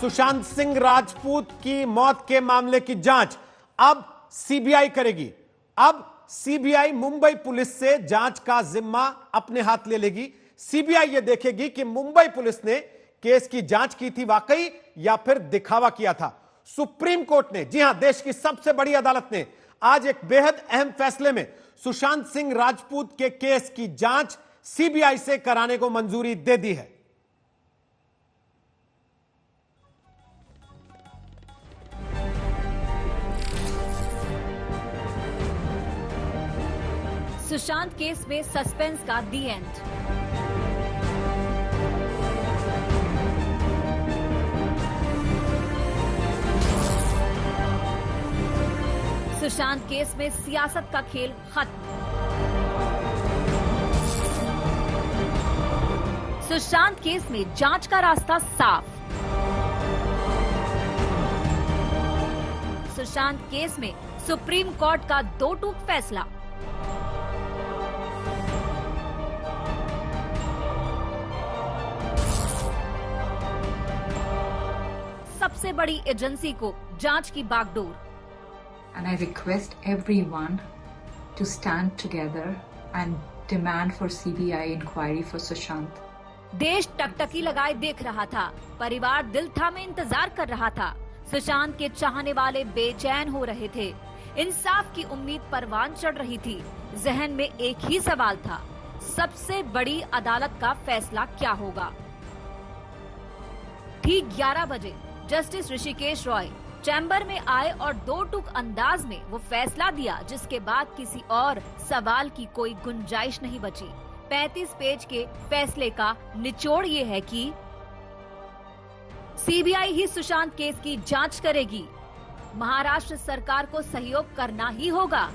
सुशांत सिंह राजपूत की मौत के मामले की जांच अब सीबीआई करेगी। अब सीबीआई मुंबई पुलिस से जांच का जिम्मा अपने हाथ ले लेगी। सीबीआई यह देखेगी कि मुंबई पुलिस ने केस की जांच की थी वाकई या फिर दिखावा किया था। सुप्रीम कोर्ट ने, जी हां, देश की सबसे बड़ी अदालत ने आज एक बेहद अहम फैसले में सुशांत सिंह राजपूत के केस की जांच सीबीआई से कराने को मंजूरी दे दी है। सुशांत केस में सस्पेंस का दी एंड। सुशांत केस में सियासत का खेल खत्म। सुशांत केस में जांच का रास्ता साफ। सुशांत केस में सुप्रीम कोर्ट का दो टूक फैसला। सबसे बड़ी एजेंसी को जांच की बागडोर। And I request everyone to stand together and demand for CBI inquiry for Sushant. देश टकटकी लगाए देख रहा था, परिवार दिल थामे इंतजार कर रहा था। सुशांत के चाहने वाले बेचैन हो रहे थे। इंसाफ की उम्मीद परवान चढ़ रही थी। जहन में एक ही सवाल था, सबसे बड़ी अदालत का फैसला क्या होगा। ठीक 11 बजे जस्टिस ऋषिकेश रॉय चैम्बर में आए और दो टूक अंदाज में वो फैसला दिया, जिसके बाद किसी और सवाल की कोई गुंजाइश नहीं बची। 35 पेज के फैसले का निचोड़ ये है कि सीबीआई ही सुशांत केस की जांच करेगी। महाराष्ट्र सरकार को सहयोग करना ही होगा।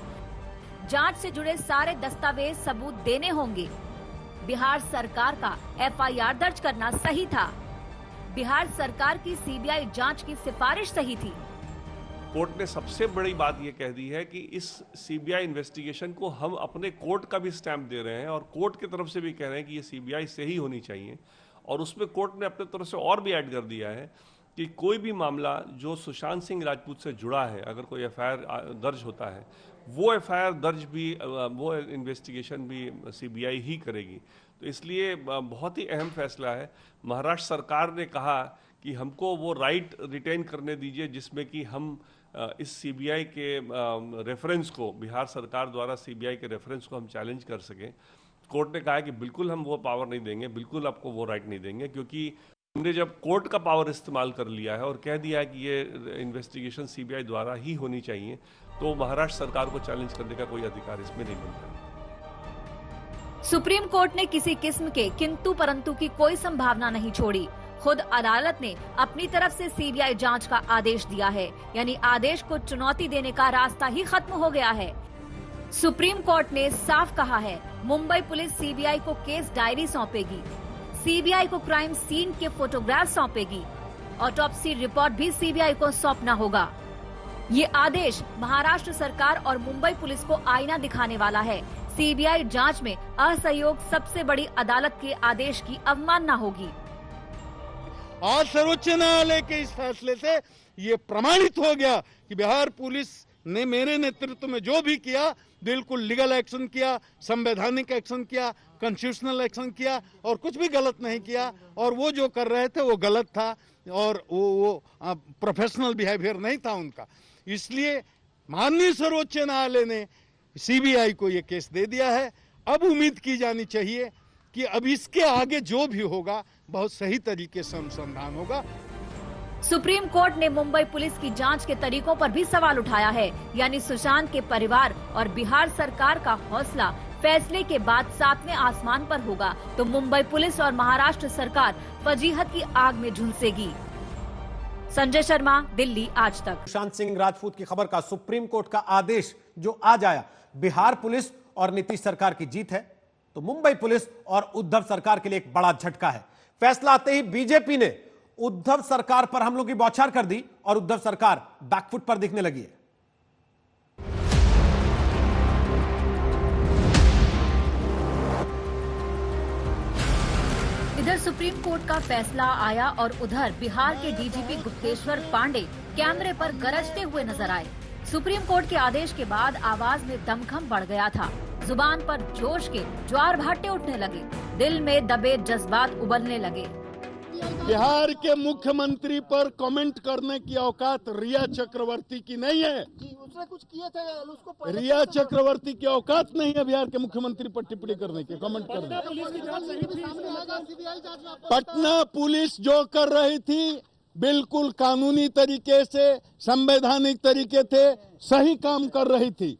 जांच से जुड़े सारे दस्तावेज सबूत देने होंगे। बिहार सरकार का एफआईआर दर्ज करना सही था। बिहार सरकार की सीबीआई जांच की सिफारिश सही थी। कोर्ट ने सबसे बड़ी बात यह कह दी है कि इस सीबीआई इन्वेस्टिगेशन को हम अपने कोर्ट का भी स्टैंप दे रहे हैं और कोर्ट की तरफ से भी कह रहे हैं कि ये सीबीआई से ही होनी चाहिए। और उसमें कोर्ट ने अपने तरफ से और भी ऐड कर दिया है कि कोई भी मामला जो सुशांत सिंह राजपूत से जुड़ा है, अगर कोई एफआईआर दर्ज होता है, वो एफआईआर दर्ज भी, वो इन्वेस्टिगेशन भी सीबीआई ही करेगी। तो इसलिए बहुत ही अहम फैसला है। महाराष्ट्र सरकार ने कहा कि हमको वो राइट रिटेन करने दीजिए जिसमें कि हम इस सीबीआई के रेफरेंस को, बिहार सरकार द्वारा सीबीआई के रेफरेंस को हम चैलेंज कर सकें। कोर्ट ने कहा है कि बिल्कुल हम वो पावर नहीं देंगे, बिल्कुल आपको वो राइट नहीं देंगे, क्योंकि हमने जब कोर्ट का पावर इस्तेमाल कर लिया है और कह दिया है कि ये इन्वेस्टिगेशन सीबीआई द्वारा ही होनी चाहिए, तो महाराष्ट्र सरकार को चैलेंज करने का कोई अधिकार इसमें नहीं मिलता। सुप्रीम कोर्ट ने किसी किस्म के किंतु परंतु की कोई संभावना नहीं छोड़ी। खुद अदालत ने अपनी तरफ से सीबीआई जांच का आदेश दिया है, यानी आदेश को चुनौती देने का रास्ता ही खत्म हो गया है। सुप्रीम कोर्ट ने साफ कहा है, मुंबई पुलिस सीबीआई को केस डायरी सौंपेगी, सीबीआई को क्राइम सीन के फोटोग्राफ सौंपेगी, ऑटोप्सी रिपोर्ट भी सीबीआई को सौंपना होगा। ये आदेश महाराष्ट्र सरकार और मुंबई पुलिस को आईना दिखाने वाला है। सीबीआई जांच में असहयोग सबसे बड़ी अदालत के आदेश की अवमानना होगी। आज सर्वोच्च न्यायालय के इस फैसले से ये प्रमाणित हो गया कि बिहार पुलिस ने मेरे नेतृत्व में जो भी किया, बिल्कुल लीगल एक्शन किया, संवैधानिक एक्शन किया, कॉन्स्टिट्यूशनल एक्शन किया और कुछ भी गलत नहीं किया। और वो जो कर रहे थे वो गलत था और वो प्रोफेशनल बिहेवियर नहीं था उनका। इसलिए माननीय सर्वोच्च न्यायालय ने सीबीआई को ये केस दे दिया है। अब उम्मीद की जानी चाहिए कि अब इसके आगे जो भी होगा बहुत सही तरीके से अनुसंधान होगा। सुप्रीम कोर्ट ने मुंबई पुलिस की जांच के तरीकों पर भी सवाल उठाया है, यानी सुशांत के परिवार और बिहार सरकार का हौसला फैसले के बाद 7वें आसमान पर होगा तो मुंबई पुलिस और महाराष्ट्र सरकार फजीहत की आग में झुलसेगी। संजय शर्मा, दिल्ली आज तक। सुशांत सिंह राजपूत की खबर का सुप्रीम कोर्ट का आदेश जो आज आया, बिहार पुलिस और नीतीश सरकार की जीत है तो मुंबई पुलिस और उद्धव सरकार के लिए एक बड़ा झटका है। फैसला आते ही बीजेपी ने उद्धव सरकार पर हमलों की बौछार कर दी और उद्धव सरकार बैकफुट पर दिखने लगी है। इधर सुप्रीम कोर्ट का फैसला आया और उधर बिहार के डीजीपी गुप्तेश्वर पांडे कैमरे पर गरजते हुए नजर आए। सुप्रीम कोर्ट के आदेश के बाद आवाज में दमखम बढ़ गया था, जुबान पर जोश के ज्वार भाटे उठने लगे, दिल में दबे जज्बात उबलने लगे। बिहार के मुख्यमंत्री पर कमेंट करने की औकात रिया चक्रवर्ती की नहीं है। उसने कुछ किए थे उसको रिया चक्रवर्ती की औकात नहीं है बिहार के मुख्यमंत्री पर टिप्पणी करने की, कमेंट करने की। पटना पुलिस जो कर रही थी बिल्कुल कानूनी तरीके से, संवैधानिक तरीके थे, सही काम कर रही थी।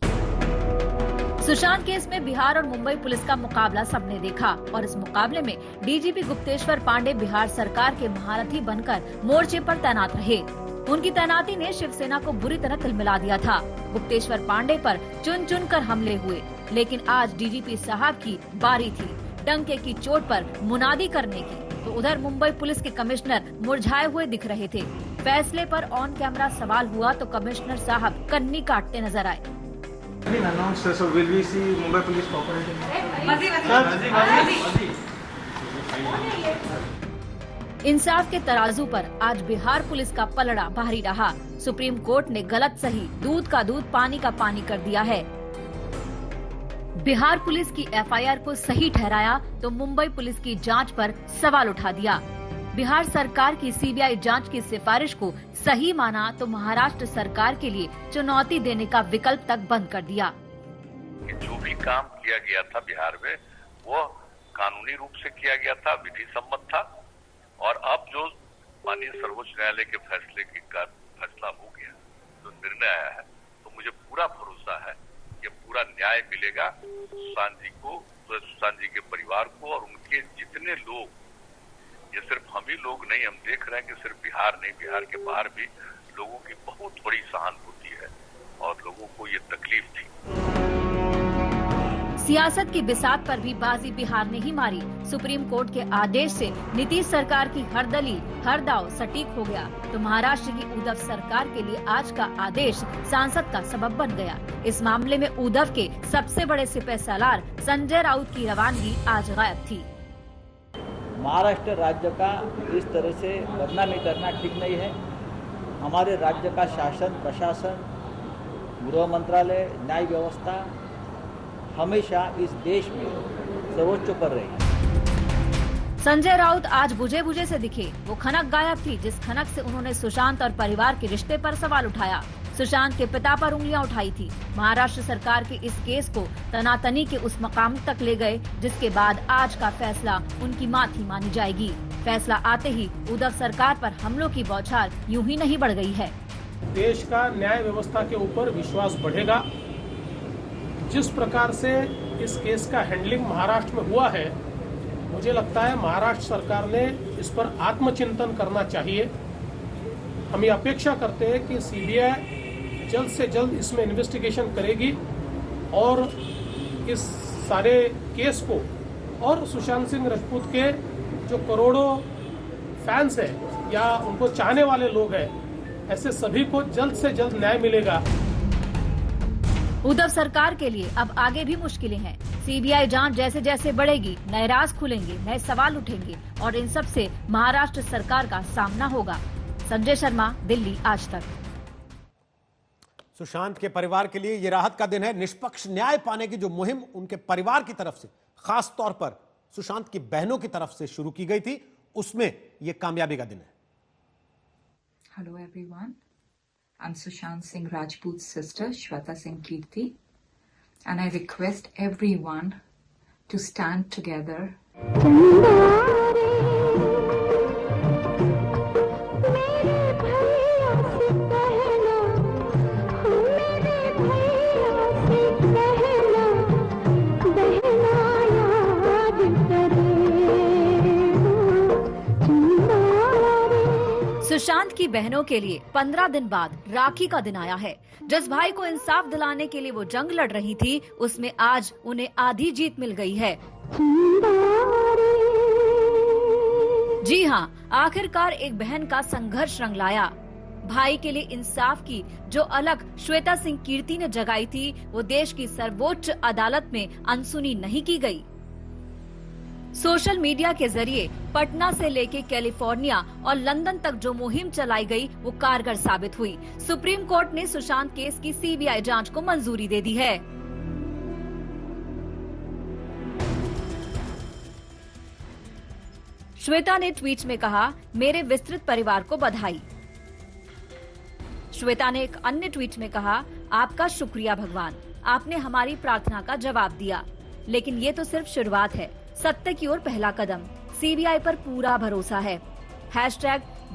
सुशांत केस में बिहार और मुंबई पुलिस का मुकाबला सबने देखा और इस मुकाबले में डीजीपी गुप्तेश्वर पांडे बिहार सरकार के महारथी बनकर मोर्चे पर तैनात रहे। उनकी तैनाती ने शिवसेना को बुरी तरह तिलमिला दिया था। गुप्तेश्वर पांडे पर चुन चुन कर हमले हुए, लेकिन आज डीजीपी साहब की बारी थी डंके की चोट पर मुनादी करने की। तो उधर मुंबई पुलिस के कमिश्नर मुरझाए हुए दिख रहे थे। फैसले पर ऑन कैमरा सवाल हुआ तो कमिश्नर साहब कन्नी काटते नजर आए। So will we see Mumbai Police cooperating? इंसाफ के तराजू पर आज बिहार पुलिस का पलड़ा भारी रहा। सुप्रीम कोर्ट ने गलत सही, दूध का दूध पानी का पानी कर दिया है। बिहार पुलिस की एफआईआर को सही ठहराया तो मुंबई पुलिस की जांच पर सवाल उठा दिया। बिहार सरकार की सीबीआई जांच की सिफारिश को सही माना तो महाराष्ट्र सरकार के लिए चुनौती देने का विकल्प तक बंद कर दिया। जो भी काम किया गया था बिहार में वो कानूनी रूप से किया गया था, विधि सम्मत था, और अब जो माननीय सर्वोच्च न्यायालय के फैसले के कारण फैसला हो गया, जो निर्णय आया है, तो मुझे पूरा भरोसा है कि पूरा न्याय मिलेगा सुशांत जी को, सुशांत जी के परिवार को और उनके जितने लोग, ये सिर्फ हम ही लोग नहीं, हम देख रहे हैं कि सिर्फ बिहार नहीं, बिहार के बाहर भी लोगों की बहुत बड़ी सहानुभूति है और लोगों को ये तकलीफ थी। सियासत की बिसात पर भी बाजी बिहार ने ही मारी। सुप्रीम कोर्ट के आदेश से नीतीश सरकार की हर दलील, हर दाव सटीक हो गया तो महाराष्ट्र की उद्धव सरकार के लिए आज का आदेश सांसद का सबब बन गया। इस मामले में उद्धव के सबसे बड़े सिपह सालार संजय राउत की रवानगी आज गायब थी। महाराष्ट्र राज्य का इस तरह से बदनामी करना ठीक नहीं है। हमारे राज्य का शासन, प्रशासन, गृह मंत्रालय, न्याय व्यवस्था हमेशा इस देश में सर्वोच्च पर रही। संजय राउत आज बुझे बुझे से दिखे। वो खनक गायब थी जिस खनक से उन्होंने सुशांत और परिवार के रिश्ते पर सवाल उठाया, सुशांत के पिता पर उंगलियां उठाई थी। महाराष्ट्र सरकार के इस केस को तनातनी के उस मकाम तक ले गए जिसके बाद आज का फैसला उनकी माथी मानी जाएगी। फैसला आते ही उद्धव सरकार पर हमलों की बौछार यूं ही नहीं बढ़ गई है। देश का न्याय व्यवस्था के ऊपर विश्वास बढ़ेगा। जिस प्रकार से इस केस का हैंडलिंग महाराष्ट्र में हुआ है, मुझे लगता है महाराष्ट्र सरकार ने इस पर आत्मचिंतन करना चाहिए। हम ये अपेक्षा करते हैं कि सीबीआई जल्द से जल्द इसमें इन्वेस्टिगेशन करेगी और इस सारे केस को और सुशांत सिंह राजपूत के जो करोड़ों फैंस हैं या उनको चाहने वाले लोग हैं, ऐसे सभी को जल्द से जल्द न्याय मिलेगा। उद्धव सरकार के लिए अब आगे भी मुश्किलें हैं। सीबीआई जांच जैसे जैसे बढ़ेगी, नए राज खुलेंगे, नए सवाल उठेंगे और इन सब से महाराष्ट्र सरकार का सामना होगा। संजय शर्मा, दिल्ली आज तक। सुशांत के परिवार के लिए यह राहत का दिन है। निष्पक्ष न्याय पाने की जो मुहिम उनके परिवार की तरफ से, खास तौर पर सुशांत की बहनों की तरफ से शुरू की गई थी, उसमें यह कामयाबी का दिन है। Hello everyone. I'm Sushant Singh Rajput's sister, Shweta Singh Kirti, and I request everyone to stand together. Sushant की बहनों के लिए 15 दिन बाद राखी का दिन आया है। जिस भाई को इंसाफ दिलाने के लिए वो जंग लड़ रही थी, उसमें आज उन्हें आधी जीत मिल गई है। जी हाँ, आखिरकार एक बहन का संघर्ष रंग लाया। भाई के लिए इंसाफ की जो अलग श्वेता सिंह कीर्ति ने जगाई थी, वो देश की सर्वोच्च अदालत में अनसुनी नहीं की गई। सोशल मीडिया के जरिए पटना से लेके कैलिफोर्निया और लंदन तक जो मुहिम चलाई गई वो कारगर साबित हुई। सुप्रीम कोर्ट ने सुशांत केस की सीबीआई जांच को मंजूरी दे दी है। श्वेता ने ट्वीट में कहा, मेरे विस्तृत परिवार को बधाई। श्वेता ने एक अन्य ट्वीट में कहा, आपका शुक्रिया भगवान, आपने हमारी प्रार्थना का जवाब दिया। लेकिन ये तो सिर्फ शुरुआत है, सत्य की ओर पहला कदम। सीबीआई पर पूरा भरोसा है।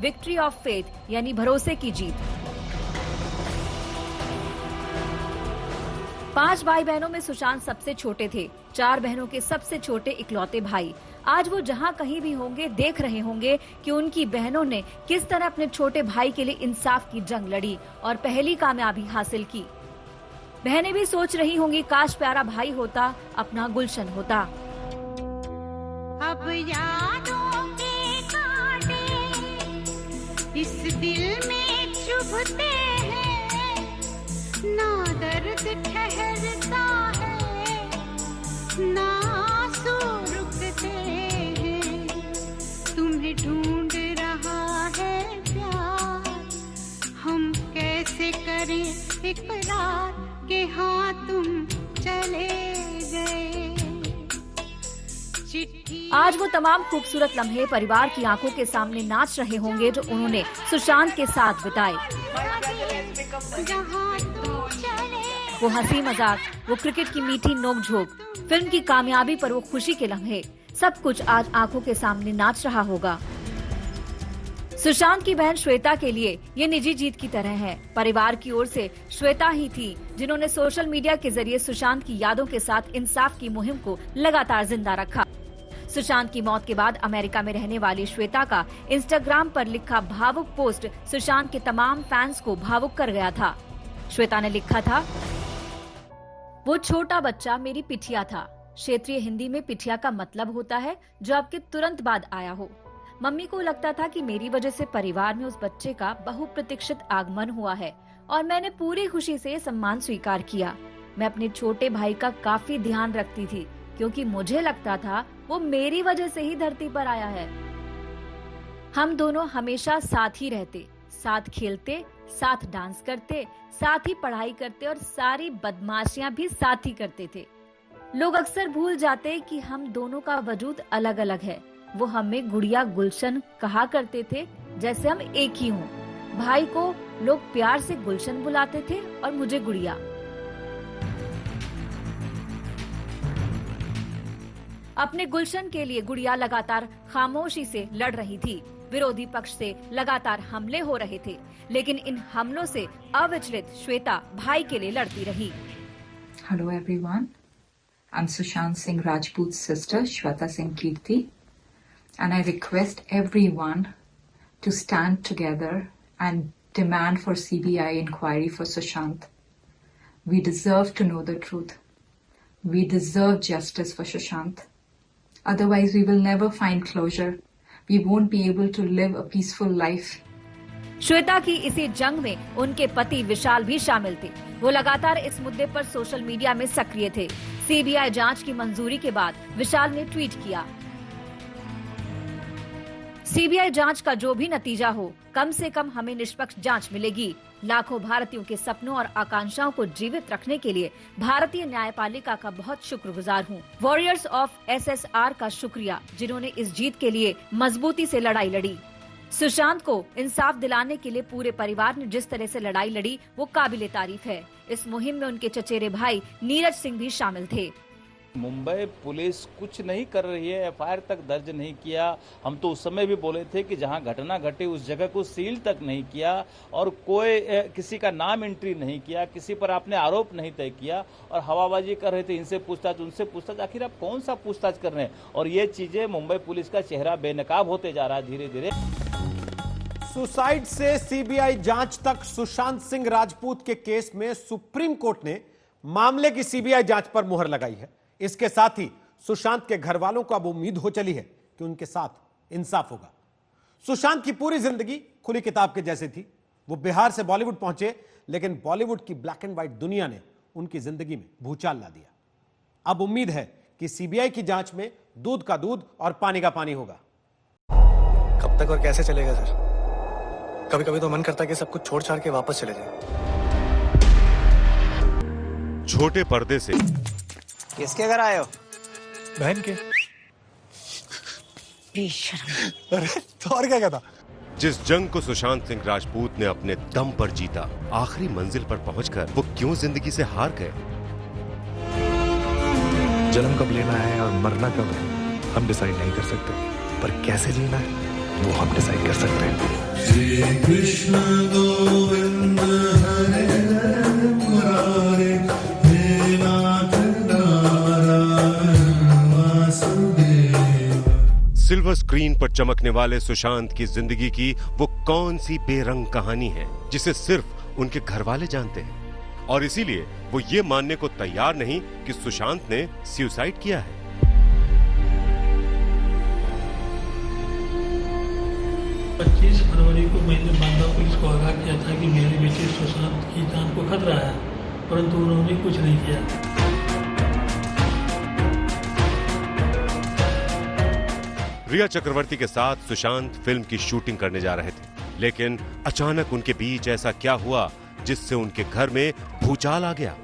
#विक्ट्री ऑफ फेथ यानी भरोसे की जीत। 5 भाई बहनों में सुशांत सबसे छोटे थे। 4 बहनों के सबसे छोटे इकलौते भाई। आज वो जहां कहीं भी होंगे देख रहे होंगे कि उनकी बहनों ने किस तरह अपने छोटे भाई के लिए इंसाफ की जंग लड़ी और पहली कामयाबी हासिल की। बहनें भी सोच रही होंगी, काश प्यारा भाई होता, अपना गुलशन होता। अब यादों के कांटे इस दिल में चुभते हैं, ना दर्द ठहरता है, ना आंसू रुकते हैं। तुम्हें ढूंढ रहा है प्यार, हम कैसे करें इकरार कि हाँ तुम चले गए। आज वो तमाम खूबसूरत लम्हे परिवार की आंखों के सामने नाच रहे होंगे जो उन्होंने सुशांत के साथ बिताए। वो हंसी मजाक, वो क्रिकेट की मीठी नोकझोंक, फिल्म की कामयाबी पर वो खुशी के लम्हे, सब कुछ आज आंखों के सामने नाच रहा होगा। सुशांत की बहन श्वेता के लिए ये निजी जीत की तरह है। परिवार की ओर से श्वेता ही थी जिन्होंने सोशल मीडिया के जरिए सुशांत की यादों के साथ इंसाफ की मुहिम को लगातार जिंदा रखा। सुशांत की मौत के बाद अमेरिका में रहने वाली श्वेता का इंस्टाग्राम पर लिखा भावुक पोस्ट सुशांत के तमाम फैंस को भावुक कर गया था। श्वेता ने लिखा था, वो छोटा बच्चा मेरी पिठिया था। क्षेत्रीय हिंदी में पिठिया का मतलब होता है जो आपके तुरंत बाद आया हो। मम्मी को लगता था कि मेरी वजह से परिवार में उस बच्चे का बहुप्रतीक्षित आगमन हुआ है और मैंने पूरी खुशी से सम्मान स्वीकार किया। मैं अपने छोटे भाई का काफी ध्यान रखती थी क्योंकि मुझे लगता था वो मेरी वजह से ही धरती पर आया है। हम दोनों हमेशा साथ ही रहते, साथ खेलते, साथ डांस करते, साथ ही पढ़ाई करते और सारी बदमाशियां भी साथ ही करते थे। लोग अक्सर भूल जाते कि हम दोनों का वजूद अलग अलग है। वो हमें गुड़िया गुलशन कहा करते थे जैसे हम एक ही हों। भाई को लोग प्यार से गुलशन बुलाते थे और मुझे गुड़िया। अपने गुलशन के लिए गुड़िया लगातार खामोशी से लड़ रही थी। विरोधी पक्ष से लगातार हमले हो रहे थे, लेकिन इन हमलों से अविचलित श्वेता भाई के लिए लड़ती रही। Hello everyone, I'm Sushant Singh Rajput's sister Shweta Singh Kirti, and I request everyone to stand together and demand for CBI inquiry for Sushant. We deserve to know the truth. We deserve justice for Sushant. Otherwise, we will never find closure. We won't be able to live a peaceful life. Shweta की इसी जंग में उनके पति विशाल भी शामिल थे। वो लगातार इस मुद्दे पर सोशल मीडिया में सक्रिय थे। सीबीआई जांच की मंजूरी के बाद विशाल ने ट्वीट किया, सीबीआई जांच का जो भी नतीजा हो, कम से कम हमें निष्पक्ष जांच मिलेगी। लाखों भारतीयों के सपनों और आकांक्षाओं को जीवित रखने के लिए भारतीय न्यायपालिका का बहुत शुक्रगुजार हूँ। वॉरियर्स ऑफ SSR का शुक्रिया जिन्होंने इस जीत के लिए मजबूती से लड़ाई लड़ी। सुशांत को इंसाफ दिलाने के लिए पूरे परिवार ने जिस तरह से लड़ाई लड़ी वो काबिले तारीफ है। इस मुहिम में उनके चचेरे भाई नीरज सिंह भी शामिल थे। मुंबई पुलिस कुछ नहीं कर रही है, FIR तक दर्ज नहीं किया। हम तो उस समय भी बोले थे कि जहां घटना घटी उस जगह को सील तक नहीं किया और कोई किसी का नाम एंट्री नहीं किया, किसी पर आपने आरोप नहीं तय किया और हवाबाजी कर रहे थे, इनसे पूछताछ उनसे पूछताछ। आखिर आप कौन सा पूछताछ कर रहे हैं? और ये चीजें मुंबई पुलिस का चेहरा बेनकाब होते जा रहा है धीरे धीरे। सुसाइड से सीबीआई जांच तक सुशांत सिंह राजपूत के केस में सुप्रीम कोर्ट ने मामले की सीबीआई जांच पर मुहर लगाई है। इसके साथ ही सुशांत के घर वालों को अब उम्मीद हो चली है कि उनके साथ इंसाफ होगा। सुशांत की पूरी जिंदगी खुली किताब के जैसी थी। वो बिहार से बॉलीवुड पहुंचे, लेकिन बॉलीवुड की ब्लैक एंड व्हाइट दुनिया ने उनकी जिंदगी में भूचाल ला दिया। अब उम्मीद है कि सीबीआई की जांच में दूध का दूध और पानी का पानी होगा। कब तक और कैसे चलेगा सर? कभी कभी तो मन करता है कि सब कुछ छोड़ छाड़ के वापस चले जाए। छोटे पर्दे से किसके घर आए हो? बहन के। अरे तो और क्या कहता? जिस जंग को सुशांत सिंह राजपूत ने अपने दम पर जीता, आखिरी मंजिल पर पहुंचकर वो क्यों जिंदगी से हार गए? जन्म कब लेना है और मरना कब है हम डिसाइड नहीं कर सकते, पर कैसे जीना है वो हम डिसाइड कर सकते हैं। श्री कृष्ण गोविंद हरे मुरारे हे नाथ नारायण वासुदेव। सिल्वर स्क्रीन पर चमकने वाले सुशांत की जिंदगी की वो कौन सी बेरंग कहानी है जिसे सिर्फ उनके घर वाले जानते हैं, और इसीलिए वो ये मानने को तैयार नहीं कि सुशांत ने सुसाइड किया है। फरवरी को मैंने बांदा पुलिस को आगाह किया था कि मेरे बेटे सुशांत की जान को खतरा है, परंतु उन्होंने कुछ नहीं किया। रिया चक्रवर्ती के साथ सुशांत फिल्म की शूटिंग करने जा रहे थे, लेकिन अचानक उनके बीच ऐसा क्या हुआ जिससे उनके घर में भूचाल आ गया।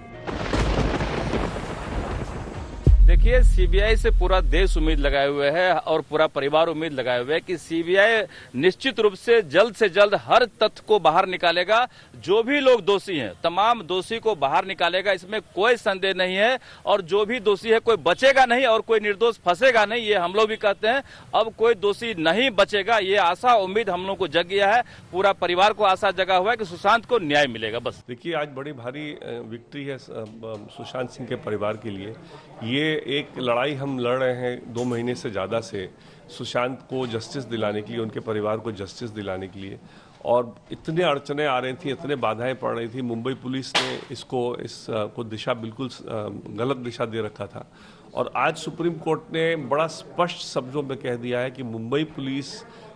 देखिए, सीबीआई से पूरा देश उम्मीद लगाए हुए है और पूरा परिवार उम्मीद लगाए हुए है कि सीबीआई निश्चित रूप से जल्द हर तथ्य को बाहर निकालेगा। जो भी लोग दोषी हैं, तमाम दोषी को बाहर निकालेगा, इसमें कोई संदेह नहीं है। और जो भी दोषी है कोई बचेगा नहीं और कोई निर्दोष फंसेगा नहीं, ये हम लोग भी कहते हैं। अब कोई दोषी नहीं बचेगा, ये आशा उम्मीद हम लोग को जग गया है। पूरा परिवार को आशा जगा हुआ है कि सुशांत को न्याय मिलेगा। बस देखिए, आज बड़ी भारी विक्ट्री है सुशांत सिंह के परिवार के लिए। ये एक लड़ाई हम लड़ रहे हैं 2 महीने से ज़्यादा से, सुशांत को जस्टिस दिलाने के लिए, उनके परिवार को जस्टिस दिलाने के लिए। और इतने अड़चने आ रही थी, इतने बाधाएं पड़ रही थी। मुंबई पुलिस ने इसको दिशा बिल्कुल गलत दिशा दे रखा था। और आज सुप्रीम कोर्ट ने बड़ा स्पष्ट शब्दों में कह दिया है कि मुंबई पुलिस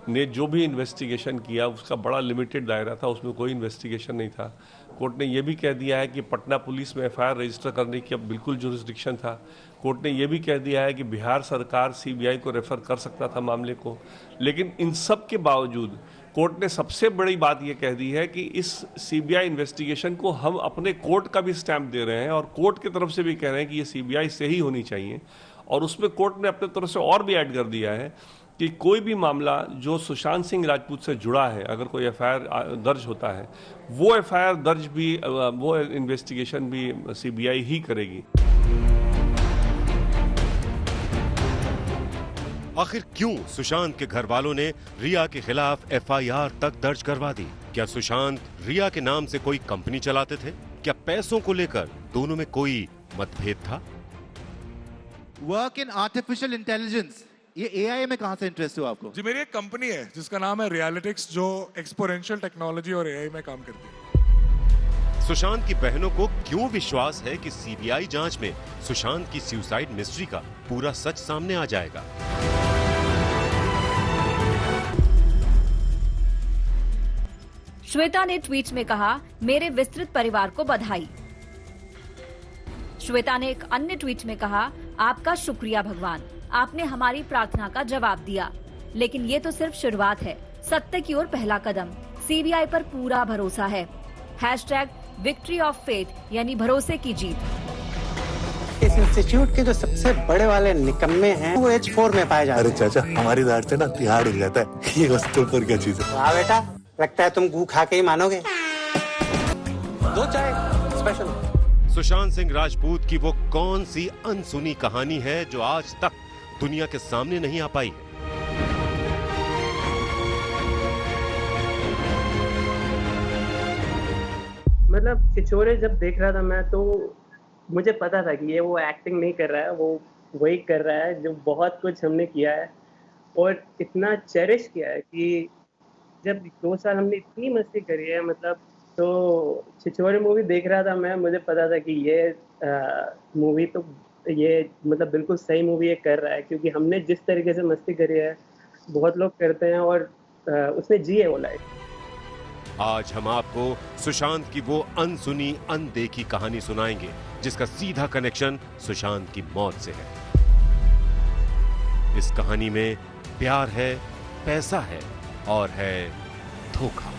ने जो भी इन्वेस्टिगेशन किया उसका बड़ा लिमिटेड दायरा था, उसमें कोई इन्वेस्टिगेशन नहीं था। कोर्ट ने यह भी कह दिया है कि पटना पुलिस में एफआईआर रजिस्टर करने की अब बिल्कुल जुरिस्डिक्शन था। कोर्ट ने यह भी कह दिया है कि बिहार सरकार सीबीआई को रेफर कर सकता था मामले को। लेकिन इन सब के बावजूद कोर्ट ने सबसे बड़ी बात यह कह दी है कि इस सीबीआई इन्वेस्टिगेशन को हम अपने कोर्ट का भी स्टैंप दे रहे हैं और कोर्ट की तरफ से भी कह रहे हैं कि ये सीबीआई से ही होनी चाहिए। और उसमें कोर्ट ने अपने तरफ से और भी ऐड कर दिया है कि कोई भी मामला जो सुशांत सिंह राजपूत से जुड़ा है, अगर कोई एफआईआर दर्ज होता है, वो एफआईआर दर्ज भी, वो इन्वेस्टिगेशन भी सीबीआई ही करेगी। आखिर क्यों सुशांत के घर वालों ने रिया के खिलाफ एफआईआर तक दर्ज करवा दी? क्या सुशांत रिया के नाम से कोई कंपनी चलाते थे? क्या पैसों को लेकर दोनों में कोई मतभेद था? वर्क इन आर्टिफिशियल इंटेलिजेंस, ये एआई में कहां से इंटरेस्ट हुआ आपको? जी, मेरी एक कंपनी है जिसका नाम है रियलिटिक्स, जो एक्सपोनेंशियल टेक्नोलॉजी और एआई में काम करती है। सुशांत की बहनों को क्यों विश्वास है कि सीबीआई जांच में सुशांत की सुसाइड मिस्ट्री का पूरा सच सामने आ जाएगा? श्वेता ने ट्वीट में कहा, मेरे विस्तृत परिवार को बधाई। श्वेता ने एक अन्य ट्वीट में कहा, आपका शुक्रिया भगवान, आपने हमारी प्रार्थना का जवाब दिया। लेकिन ये तो सिर्फ शुरुआत है, सत्य की ओर पहला कदम। सीबीआई पर पूरा भरोसा है। #विक्ट्री ऑफ फेथ, यानी भरोसे की जीत। इस इंस्टीट्यूट के जो सबसे बड़े वाले निकम्मे हैं वो H4 में पाए जाते हैं। अरे चाचा, हमारी दाढ़ से ना तिहाड़ हो जाता है। ये वस्तु पर क्या चीज है? वाह बेटा, लगता है तुम गू खा के ही मानोगे। 2 चाय स्पेशल। सुशांत सिंह राजपूत की वो कौन सी अनसुनी कहानी है जो आज तक दुनिया के सामने नहीं आ पाई है? मतलब छिछोरे जब देख रहा था मैं, तो मुझे पता था कि ये वो एक्टिंग नहीं कर रहा है, वो वही कर रहा है जो बहुत कुछ हमने किया है और इतना चेरिश किया है कि जब 2 साल हमने इतनी मस्ती करी है, मतलब तो छिछोरे मूवी देख रहा था मैं, मुझे पता था कि ये मूवी तो ये मतलब बिल्कुल सही मूवी ये कर रहा है, क्योंकि हमने जिस तरीके से मस्ती करी है बहुत लोग करते हैं और उसने जी है वो लाइफ। आज हम आपको सुशांत की वो अनसुनी अनदेखी कहानी सुनाएंगे जिसका सीधा कनेक्शन सुशांत की मौत से है। इस कहानी में प्यार है, पैसा है और है धोखा।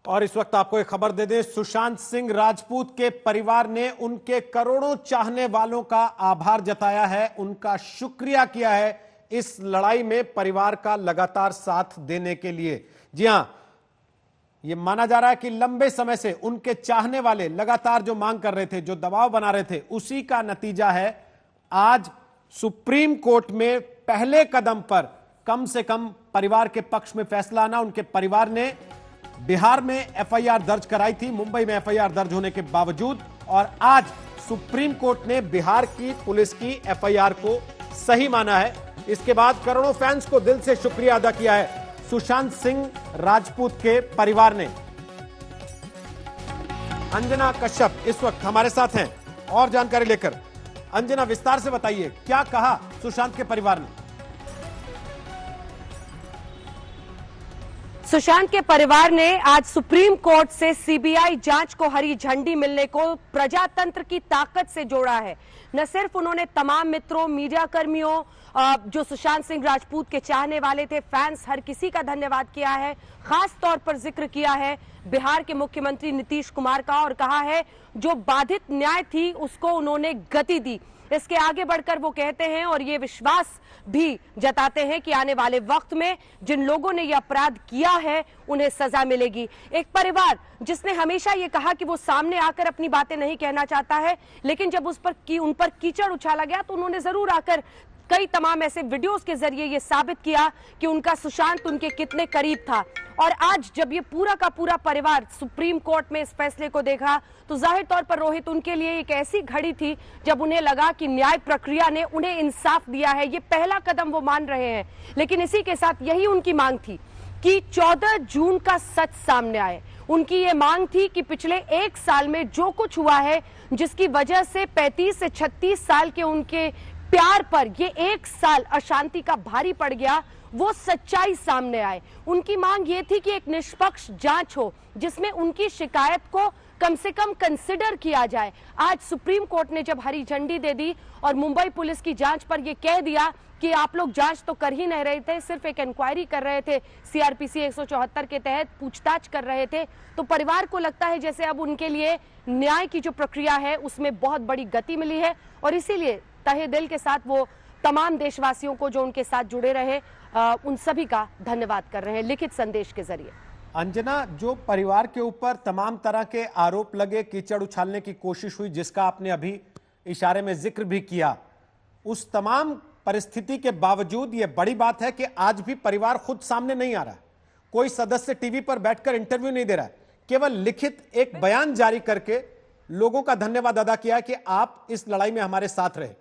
और इस वक्त आपको एक खबर दे दें, सुशांत सिंह राजपूत के परिवार ने उनके करोड़ों चाहने वालों का आभार जताया है, उनका शुक्रिया किया है इस लड़ाई में परिवार का लगातार साथ देने के लिए। जी हां, यह माना जा रहा है कि लंबे समय से उनके चाहने वाले लगातार जो मांग कर रहे थे, जो दबाव बना रहे थे, उसी का नतीजा है आज सुप्रीम कोर्ट में पहले कदम पर कम से कम परिवार के पक्ष में फैसला आना। उनके परिवार ने बिहार में एफआईआर दर्ज कराई थी, मुंबई में एफआईआर दर्ज होने के बावजूद, और आज सुप्रीम कोर्ट ने बिहार की पुलिस की एफआईआर को सही माना है। इसके बाद करोड़ों फैंस को दिल से शुक्रिया अदा किया है सुशांत सिंह राजपूत के परिवार ने। अंजना कश्यप इस वक्त हमारे साथ हैं और जानकारी लेकर। अंजना, विस्तार से बताइए क्या कहा सुशांत के परिवार ने। सुशांत के परिवार ने आज सुप्रीम कोर्ट से सीबीआई जांच को हरी झंडी मिलने को प्रजातंत्र की ताकत से जोड़ा है। न सिर्फ उन्होंने तमाम मित्रों, मीडिया कर्मियों, जो सुशांत सिंह राजपूत के चाहने वाले थे, फैंस, हर किसी का धन्यवाद किया है। खास तौर पर जिक्र किया है बिहार के मुख्यमंत्री नीतीश कुमार का और कहा है जो बाधित न्याय थी उसको उन्होंने गति दी। इसके आगे बढ़कर वो कहते हैं और ये विश्वास भी जताते हैं कि आने वाले वक्त में जिन लोगों ने ये अपराध किया है उन्हें सजा मिलेगी। एक परिवार जिसने हमेशा ये कहा कि वो सामने आकर अपनी बातें नहीं कहना चाहता है, लेकिन जब उन पर कीचड़ उछाला गया तो उन्होंने जरूर आकर कई तमाम ऐसे वीडियोस के जरिए ये साबित किया कि उनका सुशांत उनके कितने करीब था। और आज जब ये पूरा का पूरा परिवार सुप्रीम कोर्ट में इस फैसले को देखा तो जाहिर तौर पर रोहित, उनके लिए एक ऐसी घड़ी थी जब उन्हें लगा कि न्याय प्रक्रिया ने उन्हें इंसाफ दिया है। ये पहला कदम वो मान रहे हैं, लेकिन इसी के साथ यही उनकी मांग थी कि 14 जून का सच सामने आए। उनकी ये मांग थी कि पिछले एक साल में जो कुछ हुआ है, जिसकी वजह से 35 से 36 साल के उनके प्यार पर ये एक साल अशांति का भारी पड़ गया, वो सच्चाई सामने आए। उनकी मांग ये थी कि एक निष्पक्ष जांच हो जिसमें उनकी शिकायत को कम से कम कंसिडर किया जाए। आज सुप्रीम कोर्ट ने जब हरी झंडी दे दी और मुंबई पुलिस की जांच पर यह कह दिया कि आप लोग जांच तो कर ही नहीं रहे थे, सिर्फ एक इंक्वायरी कर रहे थे, सीआरपीसी 174 के तहत पूछताछ कर रहे थे, तो परिवार को लगता है जैसे अब उनके लिए न्याय की जो प्रक्रिया है उसमें बहुत बड़ी गति मिली है। और इसीलिए तहे दिल के साथ वो तमाम देशवासियों को जो उनके साथ जुड़े रहे उन सभी का धन्यवाद कर रहे हैं लिखित संदेश के जरिए। अंजना, जो परिवार के ऊपर तमाम तरह के आरोप लगे, कीचड़ उछालने की कोशिश हुई, जिसका आपने अभी इशारे में जिक्र भी किया, उस तमाम परिस्थिति के बावजूद ये बड़ी बात है कि आज भी परिवार खुद सामने नहीं आ रहा है, कोई सदस्य टीवी पर बैठकर इंटरव्यू नहीं दे रहा है, केवल लिखित एक बयान जारी करके लोगों का धन्यवाद अदा किया कि आप इस लड़ाई में हमारे साथ रहे।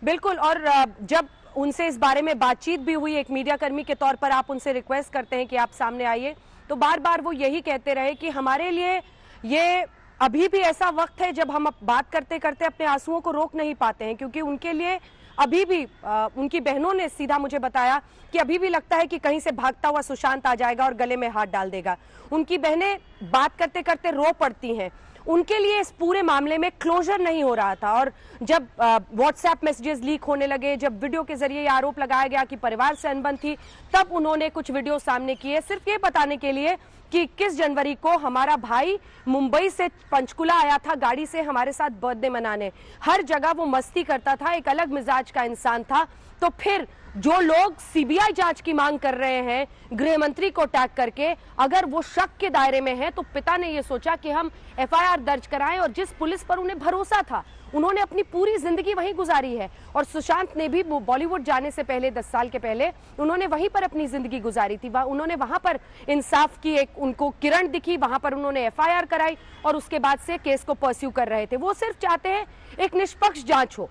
बिल्कुल, और जब उनसे इस बारे में बातचीत भी हुई, एक मीडिया कर्मी के तौर पर आप उनसे रिक्वेस्ट करते हैं कि आप सामने आइए, तो बार बार वो यही कहते रहे कि हमारे लिए ये अभी भी ऐसा वक्त है जब हम बात करते करते अपने आंसुओं को रोक नहीं पाते हैं, क्योंकि उनके लिए अभी भी उनकी बहनों ने सीधा मुझे बताया कि अभी भी लगता है कि कहीं से भागता हुआ सुशांत आ जाएगा और गले में हाथ डाल देगा। उनकी बहनें बात करते करते रो पड़ती हैं। उनके लिए इस पूरे मामले में क्लोजर नहीं हो रहा था, और जब व्हाट्सएप मैसेजेस लीक होने लगे, जब वीडियो के जरिए आरोप लगाया गया कि परिवार से अनबन थी, तब उन्होंने कुछ वीडियो सामने किए सिर्फ ये बताने के लिए कि 21 जनवरी को हमारा भाई मुंबई से पंचकुला आया था गाड़ी से हमारे साथ बर्थडे मनाने। हर जगह वो मस्ती करता था, एक अलग मिजाज का इंसान था। तो फिर जो लोग सीबीआई जांच की मांग कर रहे हैं गृह मंत्री को टैग करके, अगर वो शक के दायरे में है तो पिता ने ये सोचा कि हम एफआईआर दर्ज कराएं, और जिस पुलिस पर उन्हें भरोसा था, उन्होंने अपनी पूरी जिंदगी वहीं गुजारी है। और सुशांत ने भी बॉलीवुड जाने से पहले 10 साल के पहले उन्होंने वहीं पर अपनी जिंदगी गुजारी थी। उन्होंने वहां पर इंसाफ की एक उनको किरण दिखी, वहां पर उन्होंने एफआईआर कराई और उसके बाद से केस को परस्यू कर रहे थे। वो सिर्फ चाहते हैं एक निष्पक्ष जांच हो,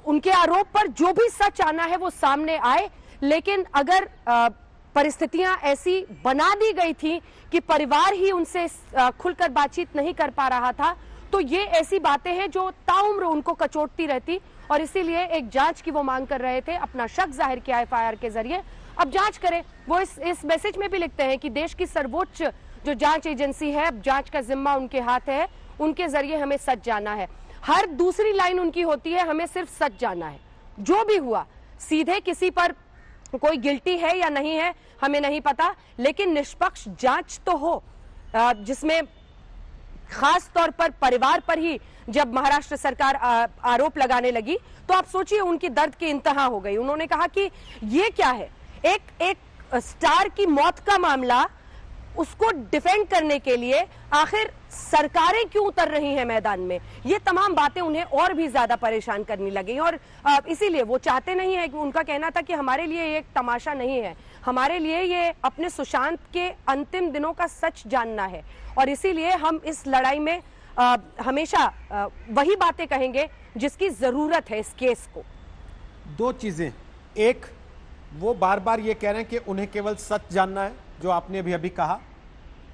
उनके आरोप पर जो भी सच आना है वो सामने आए। लेकिन अगर परिस्थितियां ऐसी बना दी गई थी कि परिवार ही उनसे खुलकर बातचीत नहीं कर पा रहा था, तो ये ऐसी बातें हैं जो ताउम्र उनको कचोटती रहती, और इसीलिए एक जांच की वो मांग कर रहे थे, अपना शक जाहिर किया एफआईआर के जरिए। अब जांच करें। वो इस मैसेज में भी लिखते हैं कि देश की सर्वोच्च जो जांच एजेंसी है, अब जांच का जिम्मा उनके हाथ है, उनके जरिए हमें सच जानना है। हर दूसरी लाइन उनकी होती है, हमें सिर्फ सच जानना है। जो भी हुआ, सीधे किसी पर कोई गिल्टी है या नहीं है हमें नहीं पता, लेकिन निष्पक्ष जांच तो हो, जिसमें खास तौर पर परिवार पर ही जब महाराष्ट्र सरकार आरोप लगाने लगी तो आप सोचिए उनकी दर्द की इंतहा हो गई। उन्होंने कहा कि ये क्या है, एक स्टार की मौत का मामला, उसको डिफेंड करने के लिए आखिर सरकारें क्यों उतर रही हैं मैदान में। ये तमाम बातें उन्हें और भी ज्यादा परेशान करने लगी और इसीलिए वो चाहते नहीं है कि, उनका कहना था कि हमारे लिए ये एक तमाशा नहीं है, हमारे लिए ये अपने सुशांत के अंतिम दिनों का सच जानना है और इसीलिए हम इस लड़ाई में हमेशा वही बातें कहेंगे जिसकी जरूरत है इस केस को। दो चीजें, एक वो बार बार ये कह रहे हैं कि उन्हें केवल सच जानना है, जो आपने अभी कहा।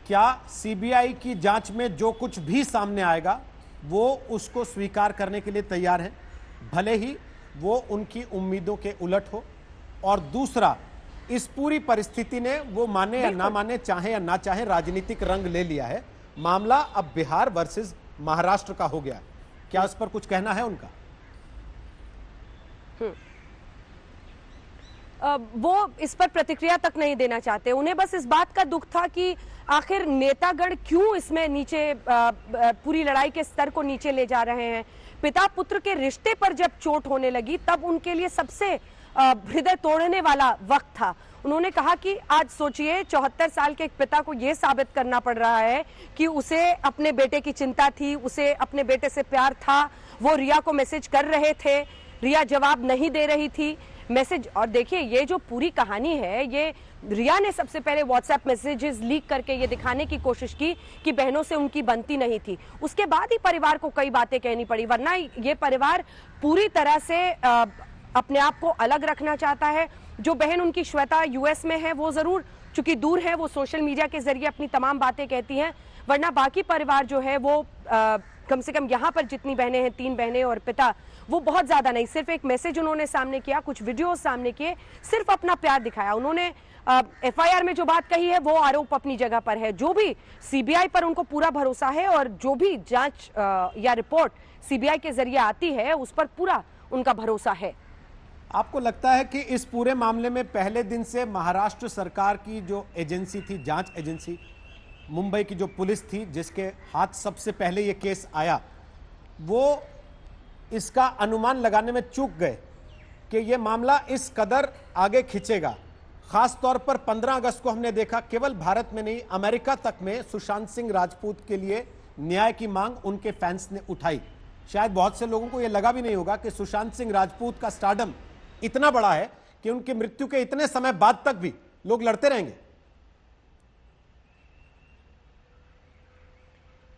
क्या सीबीआई की जांच में जो कुछ भी सामने आएगा वो उसको स्वीकार करने के लिए तैयार है, भले ही वो उनकी उम्मीदों के उलट हो। और दूसरा, इस पूरी परिस्थिति ने, वो माने या ना माने, चाहे या ना चाहे, राजनीतिक रंग ले लिया है। मामला अब बिहार वर्सेस महाराष्ट्र का हो गया। क्या इस पर कुछ कहना है उनका? वो इस पर प्रतिक्रिया तक नहीं देना चाहते। उन्हें बस इस बात का दुख था कि आखिर नेतागण क्यों इसमें नीचे पूरी लड़ाई के स्तर को नीचे ले जा रहे हैं। पिता पुत्र के रिश्ते पर जब चोट होने लगी तब उनके लिए सबसे हृदय तोड़ने वाला वक्त था। उन्होंने कहा कि आज सोचिए 74 साल के एक पिता को यह साबित करना पड़ रहा है कि उसे अपने बेटे की चिंता थी, उसे अपने बेटे से प्यार था। वो रिया को मैसेज कर रहे थे, रिया जवाब नहीं दे रही थी मैसेज। और देखिए ये जो पूरी कहानी है, ये रिया ने सबसे पहले व्हाट्सएप मैसेजेस लीक करके ये दिखाने की कोशिश की कि बहनों से उनकी बनती नहीं थी। उसके बाद ही परिवार को कई बातें कहनी पड़ी, वरना ये परिवार पूरी तरह से अपने आप को अलग रखना चाहता है। जो बहन उनकी श्वेता यूएस में है, वो जरूर चूंकि दूर है, वो सोशल मीडिया के जरिए अपनी तमाम बातें कहती हैं, वरना बाकी परिवार जो है वो कम से कम यहाँ पर जितनी बहनें हैं, 3 बहनें और पिता, वो बहुत ज्यादा नहीं। सिर्फ एक मैसेज उन्होंने सामने किया, कुछ वीडियोस सामने किए, सिर्फ अपना प्यार दिखाया। उन्होंने एफआईआर में जो बात कही है वो आरोप अपनी जगह पर है। जो भी सीबीआई पर उनको पूरा भरोसा है और जो भी जांच या रिपोर्ट सीबीआई के जरिए आती है उस पर पूरा उनका भरोसा है। आपको लगता है कि इस पूरे मामले में पहले दिन से महाराष्ट्र सरकार की जो एजेंसी थी, जांच एजेंसी, मुंबई की जो पुलिस थी जिसके हाथ सबसे पहले ये केस आया, वो इसका अनुमान लगाने में चूक गए कि ये मामला इस कदर आगे खिंचेगा? खास तौर पर 15 अगस्त को हमने देखा, केवल भारत में नहीं अमेरिका तक में सुशांत सिंह राजपूत के लिए न्याय की मांग उनके फैंस ने उठाई। शायद बहुत से लोगों को यह लगा भी नहीं होगा कि सुशांत सिंह राजपूत का स्टारडम इतना बड़ा है कि उनकी मृत्यु के इतने समय बाद तक भी लोग लड़ते रहेंगे।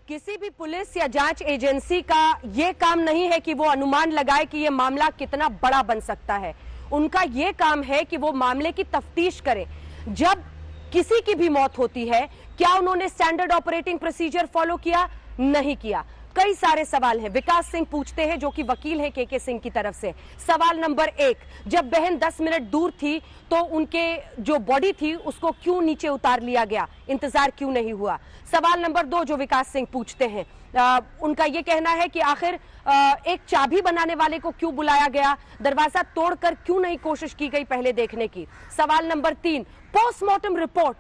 किसी भी पुलिस या जांच एजेंसी का यह काम नहीं है कि वो अनुमान लगाए कि यह मामला कितना बड़ा बन सकता है। उनका यह काम है कि वो मामले की तफ्तीश करे। जब किसी की भी मौत होती है, क्या उन्होंने स्टैंडर्ड ऑपरेटिंग प्रोसीजर फॉलो किया? नहीं किया। कई सारे सवाल हैं। विकास सिंह पूछते हैं, जो कि वकील हैं केके सिंह की तरफ से। सवाल नंबर 1, जब बहन 10 मिनट दूर थी तो उनके जो बॉडी थी उसको क्यों नीचे उतार लिया गया, इंतजार क्यों नहीं हुआ? सवाल नंबर 2 जो विकास सिंह पूछते हैं, उनका यह कहना है कि आखिर एक चाबी बनाने वाले को क्यों बुलाया गया, दरवाजा तोड़कर क्यों नहीं कोशिश की गई पहले देखने की? सवाल number 3, postmortem report.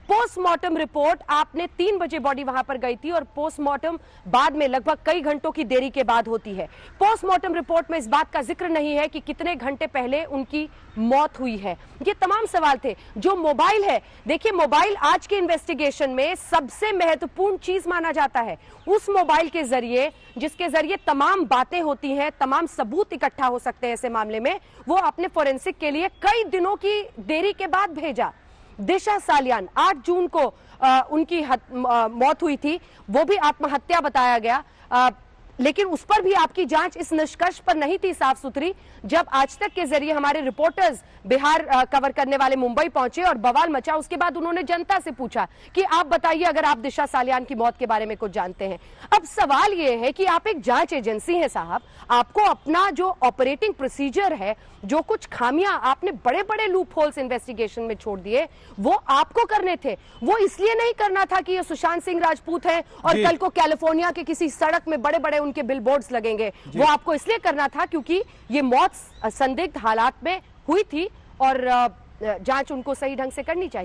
Postmortem report, आपने 3 बजे बॉडी वहां पर गई थी और पोस्टमार्टम बाद में लगभग कई घंटों की देरी के बाद होती है। पोस्टमार्टम रिपोर्ट में इस बात का जिक्र नहीं है कि कितने घंटे पहले उनकी मौत हुई है। ये तमाम सवाल थे। जो मोबाइल है, देखिए मोबाइल आज के इन्वेस्टिगेशन में सबसे महत्वपूर्ण चीज माना जाता है। उस मोबाइल के जरिए, जिसके जरिए तमाम बातें होती हैं, तमाम सबूत इकट्ठा हो सकते हैं ऐसे मामले में, वो अपने फोरेंसिक के लिए कई दिनों की देरी के बाद भेजा। दिशा सालियान 8 जून को उनकी मौत हुई थी, वो भी आत्महत्या बताया गया। लेकिन उस पर भी आपकी जांच इस निष्कर्ष पर नहीं थी साफ सुथरी। जब आज तक के जरिए हमारे रिपोर्टर्स बिहार कवर करने वाले मुंबई पहुंचे और बवाल मचा, उसके बाद उन्होंने जनता से पूछा कि आप बताइए अगर आप दिशा सालियान की मौत के बारे में कुछ जानते हैं। अब सवाल यह है कि आप एक जांच एजेंसी हैं साहब, आपको अपना जो ऑपरेटिंग प्रोसीजर है, जो कुछ खामियां आपने बड़े बड़े लूप होल्स इन्वेस्टिगेशन में छोड़ दिए, वो आपको करने थे। वो इसलिए नहीं करना था कि ये सुशांत सिंह राजपूत है और कल को कैलिफोर्निया के किसी सड़क में बड़े बड़े उनके बिलबोर्ड्स लगेंगे। वो आपको इसलिए करना था क्योंकि ये मौत संदिग्ध हालात में हुई थी और जांच उनको सही ढंग से करनी चाहिए।